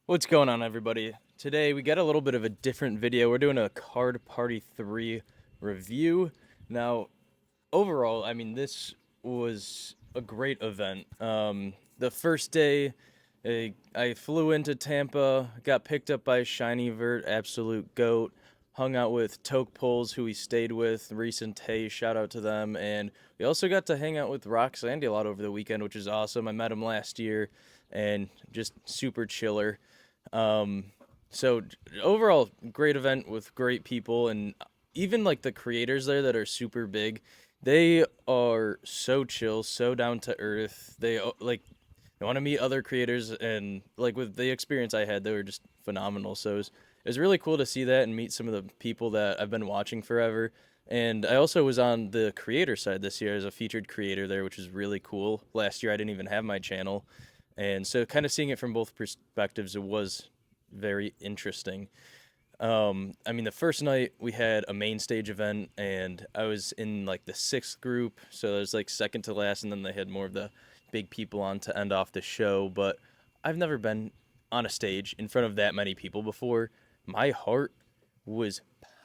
What's going on, everybody? Today we got a little bit of a different video. We're doing a Card Party 3 review. Now, overall, this was a great event. The first day, I flew into Tampa, got picked up by Shiny Vert, absolute goat. Hung out with Toke Poles, who we stayed with, Reese and Tay, shout out to them. And we also got to hang out with Rock Sandy a lot over the weekend, which is awesome. I met him last year and just super chiller. Um, so overall, great event with great people, and even like the creators there that are super big, they are so chill, so down to earth. They want to meet other creators, and like with the experience I had, they were just phenomenal. So it was really cool to see that and meet some of the people that I've been watching forever. And I also was on the creator side this year as a featured creator there, which is really cool. Last year I didn't even have my channel, and so kind of seeing it from both perspectives, it was very interesting. The first night we had a main stage event, and I was in like the sixth group, so it was like second to last, and then they had more of the big people on to end off the show. But I've never been on a stage in front of that many people before. My heart was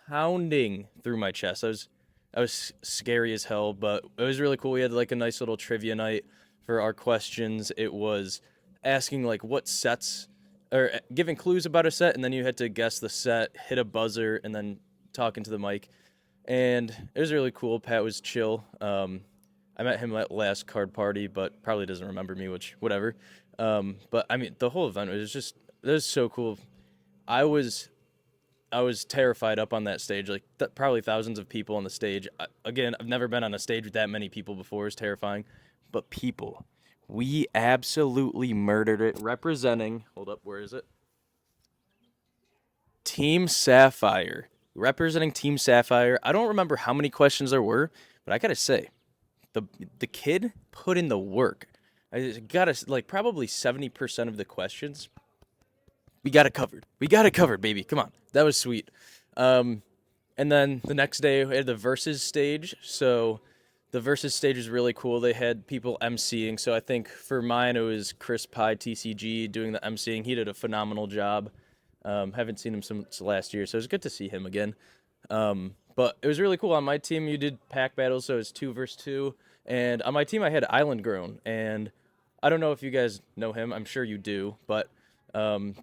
pounding through my chest. I was scary as hell, but it was really cool. We had like a nice little trivia night for our questions. It was asking like what sets or giving clues about a set, and then you had to guess the set, hit a buzzer, and then talk into the mic. And it was really cool. Pat was chill. I met him at last card party, but probably doesn't remember me, which whatever. But I mean, the whole event was just it was so cool. I was I was terrified up on that stage, like probably thousands of people on the stage. Again, I've never been on a stage with that many people before. It's terrifying, but people, we absolutely murdered it. Representing, hold up, where is it? Team Sapphire. Representing Team Sapphire. I don't remember how many questions there were, but I gotta say, the the kid put in the work. I gotta like probably 70% of the questions we got it covered. We got it covered, baby. Come on, that was sweet. Um, and then the next day we had the versus stage. So the versus stage was really cool. They had people emceeing. So I think for mine it was Chris Pye TCG doing the emceeing. He did a phenomenal job. Haven't seen him since last year, so it was good to see him again. But it was really cool. On my team, you did pack battles, so it's two versus two. And on my team, I had Island Grown, and I don't know if you guys know him. I'm sure you do, but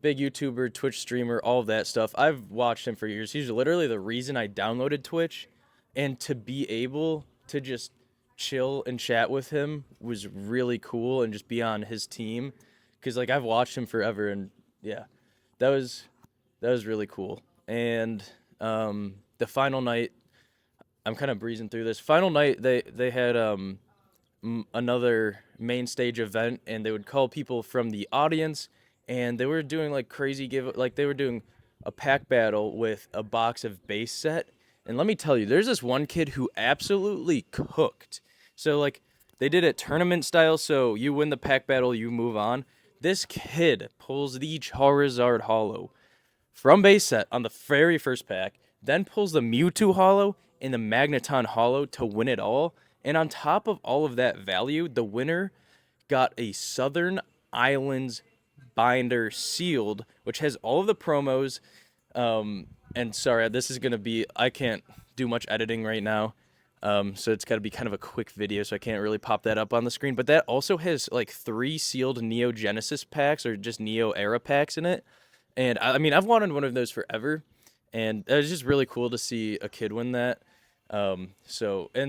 big YouTuber, Twitch streamer, all of that stuff. I've watched him for years. He's literally the reason I downloaded Twitch, and to be able to just chill and chat with him was really cool, and just be on his team, because like I've watched him forever, and yeah, that was that was really cool. And the final night, I'm kind of breezing through this. Final night, they had another main stage event, and they would call people from the audience, and they were doing like crazy they were doing a pack battle with a box of base set. And let me tell you, there's this one kid who absolutely cooked. So like they did it tournament style, so you win the pack battle, you move on. This kid pulls the Charizard Hollow from base set on the very first pack, then pulls the Mewtwo Hollow and the Magneton Hollow to win it all. And on top of all of that value, the winner got a Southern Islands binder sealed, which has all of the promos. And sorry, this is gonna be I can't do much editing right now. So it's got to be kind of a quick video, so I can't really pop that up on the screen. But that also has like three sealed Neo Genesis packs or just Neo Era packs in it. And I mean, I've wanted one of those forever, and it was just really cool to see a kid win that. And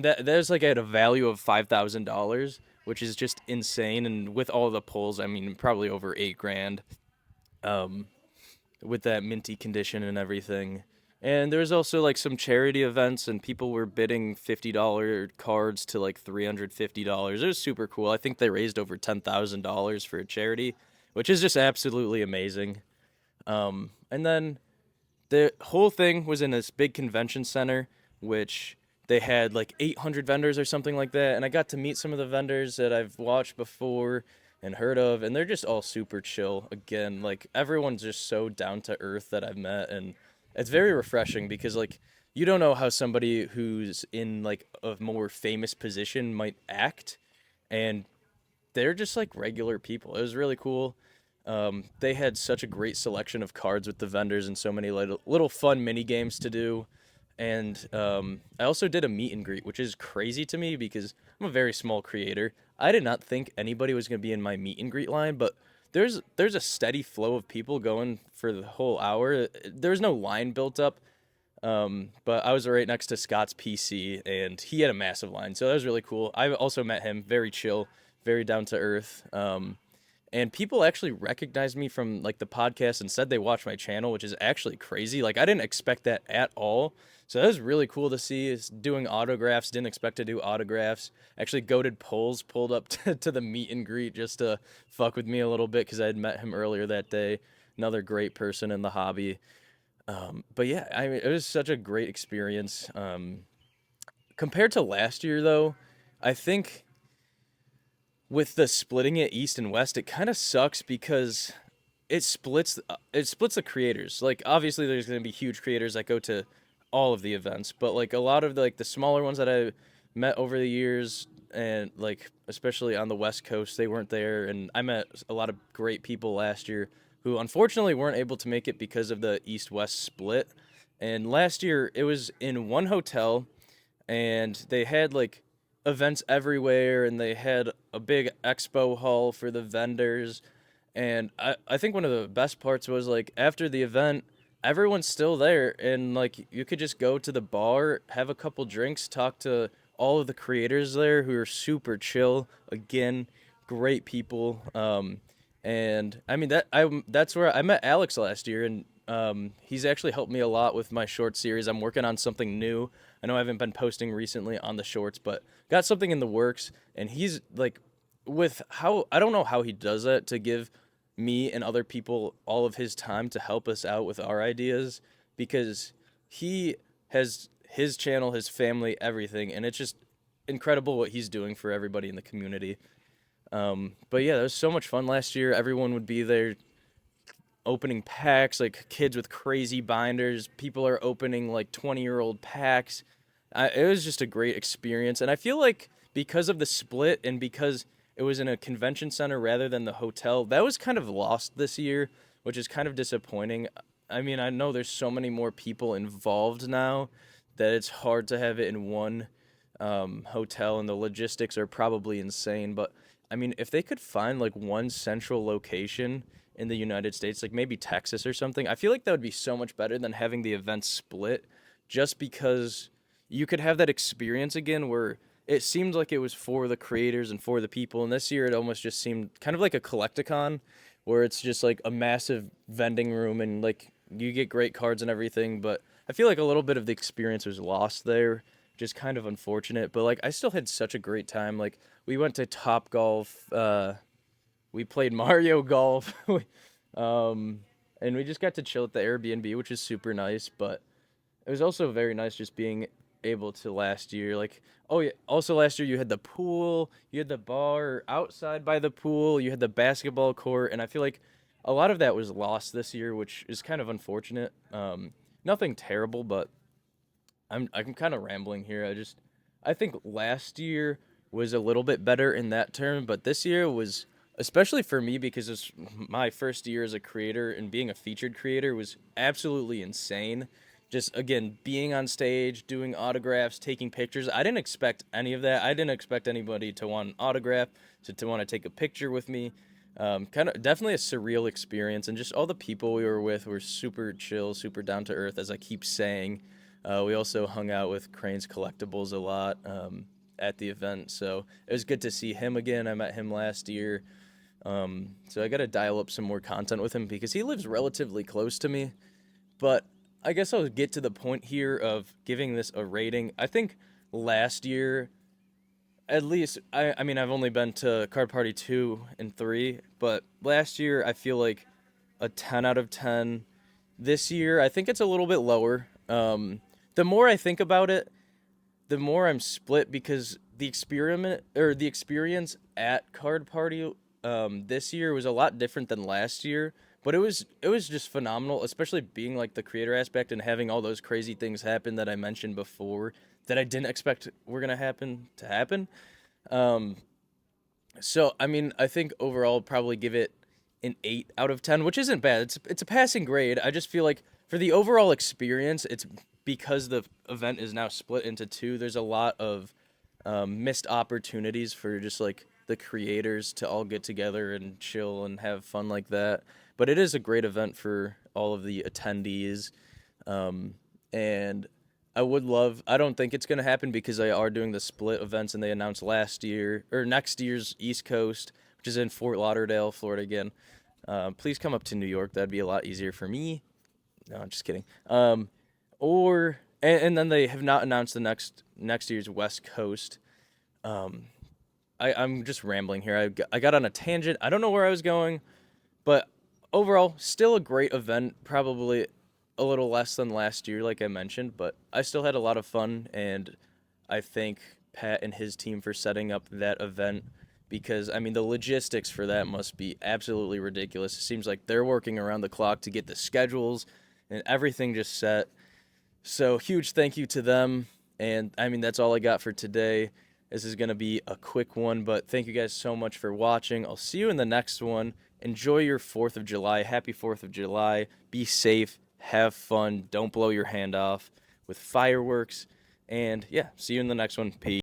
there's like at a value of $5,000, which is just insane. And with all the pulls, I mean, probably over 8 grand. Um, with that minty condition and everything. And there was also like some charity events, and people were bidding $50 cards to like $350. It was super cool. I think they raised over $10,000 for a charity, which is just absolutely amazing. And then the whole thing was in this big convention center, which they had like 800 vendors or something like that. And I got to meet some of the vendors that I've watched before and heard of, and they're just all super chill. Again, like everyone's just so down to earth that I've met, and it's very refreshing because like you don't know how somebody who's in like a more famous position might act, and they're just like regular people. It was really cool. They had such a great selection of cards with the vendors and so many little fun mini games to do. And I also did a meet and greet, which is crazy to me because I'm a very small creator. I did not think anybody was going to be in my meet and greet line, but there's a steady flow of people going for the whole hour. There's no line built up, but I was right next to Scott's PC, and he had a massive line, so that was really cool. I also met him, very chill, very down to earth. And people actually recognized me from like the podcast and said they watched my channel, which is actually crazy. Like I didn't expect that at all. So that was really cool to see. Is doing autographs. Didn't expect to do autographs. Actually, Goated Polls pulled up to the meet and greet just to fuck with me a little bit because I had met him earlier that day. Another great person in the hobby. But yeah, I mean, it was such a great experience. Compared to last year, though, I think with the splitting it east and west, it kind of sucks because it splits the creators. Like obviously there's going to be huge creators that go to all of the events, but like a lot of the smaller ones that I met over the years and like especially on the west coast, they weren't there, and I met a lot of great people last year who unfortunately weren't able to make it because of the east west split. And last year it was in one hotel, and they had like events everywhere, and they had a big expo hall for the vendors. And I think one of the best parts was like after the event, everyone's still there, and like you could just go to the bar, have a couple drinks, talk to all of the creators there who are super chill. Again, great people. And I mean that's where I met Alex last year, and he's actually helped me a lot with my short series. I'm working on something new. I know I haven't been posting recently on the shorts, but got something in the works. And he's like, with how I don't know how he does that to give me and other people all of his time to help us out with our ideas, because he has his channel, his family, everything, and it's just incredible what he's doing for everybody in the community. But yeah, that was so much fun last year. Everyone would be there opening packs, like kids with crazy binders. People are opening like 20-year-old packs. It was just a great experience. And I feel like because of the split and because it was in a convention center rather than the hotel, that was kind of lost this year, which is kind of disappointing. I mean, I know there's so many more people involved now that it's hard to have it in one hotel, and the logistics are probably insane. But I mean, if they could find like one central location in the United States, like maybe Texas or something, I feel like that would be so much better than having the event split, just because you could have that experience again where it seemed like it was for the creators and for the people. And this year it almost just seemed kind of like a collecticon where it's just like a massive vending room and like you get great cards and everything, but I feel like a little bit of the experience was lost there, just kind of unfortunate. But like I still had such a great time. Like we went to Top Golf, we played Mario Golf, um, and we just got to chill at the Airbnb, which is super nice. But it was also very nice just being able to last year. Like, oh yeah, also last year you had the pool, you had the bar outside by the pool, you had the basketball court, and I feel like a lot of that was lost this year, which is kind of unfortunate. Nothing terrible, but I'm kind of rambling here. I think last year was a little bit better in that term, but this year was, especially for me because it's my first year as a creator, and being a featured creator was absolutely insane. Just again, being on stage, doing autographs, taking pictures. I didn't expect any of that. I didn't expect anybody to want an autograph, to want to take a picture with me. Kind of definitely a surreal experience, and just all the people we were with were super chill, super down to earth, as I keep saying. We also hung out with Crane's Collectibles a lot at the event, so it was good to see him again. I met him last year, so I got to dial up some more content with him because he lives relatively close to me. But I guess I'll get to the point here of giving this a rating. I think last year, at least, I mean, I've only been to Card Party 2 and 3, but last year I feel like a 10 out of 10. This year, I think it's a little bit lower. The more I think about it, the more I'm split because the experience at Card Party this year was a lot different than last year, but it was just phenomenal, especially being like the creator aspect and having all those crazy things happen that I mentioned before that I didn't expect were gonna happen. Um, so I mean, I think overall probably give it an 8 out of 10, which isn't bad. It's a passing grade. I just feel like for the overall experience, it's because the event is now split into two. There's a lot of missed opportunities for just like the creators to all get together and chill and have fun like that. But it is a great event for all of the attendees. And I don't think it's going to happen because they are doing the split events and they announced last year or next year's East Coast, which is in Fort Lauderdale, Florida again. Please come up to New York. That'd be a lot easier for me. No, I'm just kidding. And then they have not announced the next year's West Coast. I'm just rambling here. I got on a tangent. I don't know where I was going, but overall, still a great event. Probably a little less than last year, like I mentioned, but I still had a lot of fun, and I thank Pat and his team for setting up that event because, I mean, the logistics for that must be absolutely ridiculous. It seems like they're working around the clock to get the schedules and everything just set. So, huge thank you to them. And I mean, that's all I got for today. This is going to be a quick one, but thank you guys so much for watching. I'll see you in the next one. Enjoy your 4th of July. Happy 4th of July. Be safe. Have fun. Don't blow your hand off with fireworks. And yeah, see you in the next one. Peace.